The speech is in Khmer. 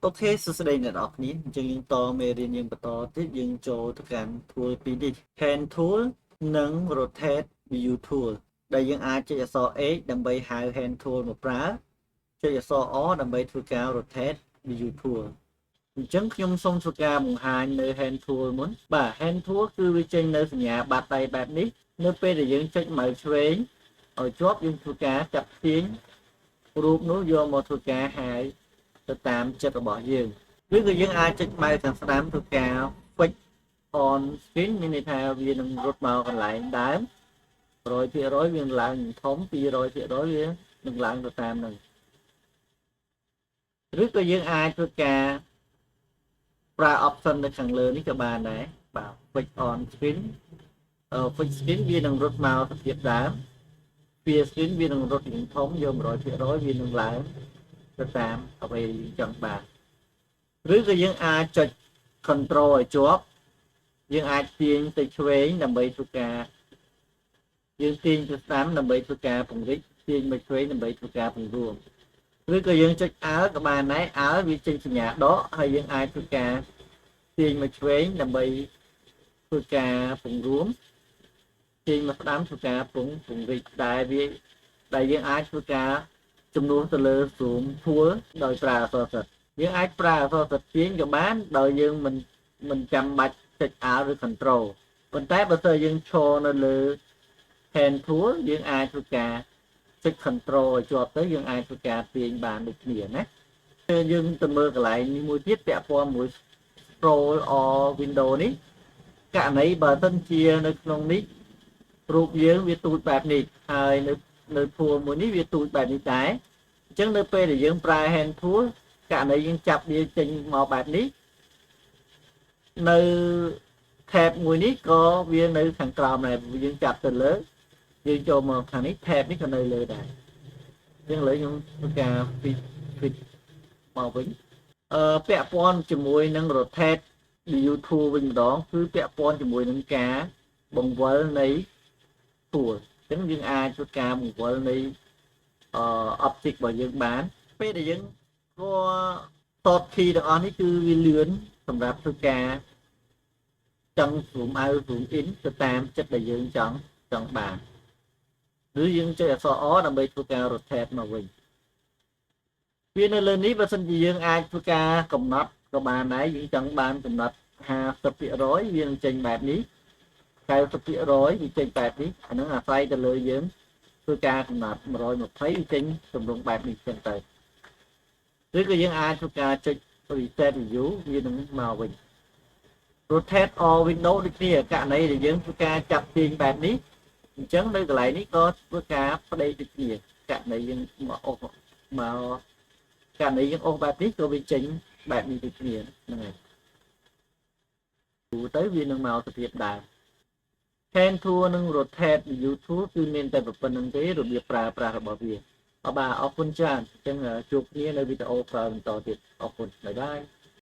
Ok, số sẽ đây là đọc ní, chừng những to mê riêng những bật to tiếp những chỗ thực cảm tool pí đi. Hand tool nâng rotate view tool. Đây những ai chơi so X đầm bay hai hand tool một prá. Chơi so O đầm bay thu cao rotate view tool. Chẳng nhung xong thu cao một hai nơi hand tool muốn. Bà hand tool cứ vi chân nơi nhà bạc tay bạc ní. Nơi phê để những chất mở chuế. Ở chóp những thu cá chập tiếng. Rụp nó vô một thu cá hai. ទៅតាមចិត្តរបស់យើងឬក៏យើងអាចចុចម៉ៅខាងស្ដាំធ្វើការ fix on screen មានន័យថាវានឹងរត់មកកន្លែងដើម 100% វាឡើងធំ 200% វានឹងឡើងទៅតាមនឹងឬក៏យើងអាចធ្វើការប្រើ option នៅខាងលើនេះក៏បានដែរបាទ fix on screen fix screen វានឹងរត់មកទៅទៀតដើម Fear screen វានឹងរត់ធំយក 100% វានឹងឡើង ទៅតាមអ្វីចង់បានឬក៏យើងអាចចុច control ឲ្យជាប់យើងអាចទាញទៅឆ្វេងដើម្បីធ្វើការយើងទាញទៅស្ដាំដើម្បីធ្វើការពង្រីកទាញមកឆ្វេងដើម្បីធ្វើការពង្រួមឬក៏យើងចុច Alt ក៏បានដែរ Alt វាចេញសញ្ញាដកហើយយើងអាចធ្វើការទាញមកឆ្វេងដើម្បីធ្វើការពង្រួមទាញមកស្ដាំធ្វើការពង្រីកដែលយើងអាចធ្វើការចំនួនទៅលើ zoom tool ដោយប្រើអក្សរសិទ្ធិយើងអាចប្រើអក្សរសិទ្ធិទាញក៏បានដោយយើងមិនចាំបាច់ចុច Alt ឬ Control ប៉ុន្តែបើសិនយើងឈរនៅលើ hand tool យើងអាចធ្វើការចុច Control ឲ្យជាប់ទៅយើងអាចធ្វើការទាញបានដូចគ្នាណាយើងទៅមើលកន្លែងនេះមួយទៀតពាក់ព័ន្ធមួយ scroll or window នេះករណីបើសិនជានៅក្នុងនេះរូបយើងវាទូចបែបនេះហើយនៅ tool មួយនេះវាទូចបែបនេះដែរអញ្ចឹងនៅពេលដែលយើងប្រើ hand tool ករណីយើងចាប់វាចេញមកបែបនេះនៅ tab មួយនេះក៏វានៅខាងក្រោមដែរយើងចាប់ទៅលើយើងចូលមកខាងនេះ tab នេះក៏នៅលើដែរអញ្ចឹងឥឡូវខ្ញុំធ្វើការ fit មកវិញពាក់ព័ន្ធជាមួយនឹង rotate view tool វិញម្ដងគឺពាក់ព័ន្ធជាមួយនឹងការបង្វិលនៃ tool អញ្ចឹងយើងអាចធ្វើការបង្វិលនៃobject របស់យើងបានពេលដែលយើងស្គាល់ short key ទាំងអស់នេះគឺវាលឿនសម្រាប់ធ្វើការចង់ zoom out zoom in ទៅតាមចិត្តដែលយើងចង់បានឬយើងចុចអក្សរ O ដើម្បីធ្វើការ rotate មកវិញវានៅលើនេះបើសិនជាយើងអាចធ្វើការកំណត់ក៏បានដែរយើងចង់បានកំណត់ 50% វានឹងចេញបែបនេះ 90% វាចេញបែបនេះអានឹងអាស្រ័យទៅលើយើងធ្វើការកំណត់ 120 វាចេញទម្រង់បែបនេះចឹងទៅឬក៏យើងអាចធ្វើការចុច reset view វានឹងមកវិញ rotate all window ដូចគ្នាករណីដែលយើងធ្វើការចាប់ទាញបែបនេះអញ្ចឹងនៅកន្លែងនេះក៏ធ្វើការបដិដូចគ្នាករណីយើងមកអូសមកករណីយើងអូសបែបនេះក៏វាចេញបែបនេះដូចគ្នាហ្នឹងហើយទៅវានឹងមកទៅទៀតដែរ hand tool និង rotate view tool គឺមានតែប៉ុណ្្នឹងទេរបៀបប្រើប្រាស់របស់វាបាទអរគុណច្រើនអញ្ចឹងជួបគ្នានៅវីដេអូក្រោយបន្តទៀតអរគុណបាយបាយ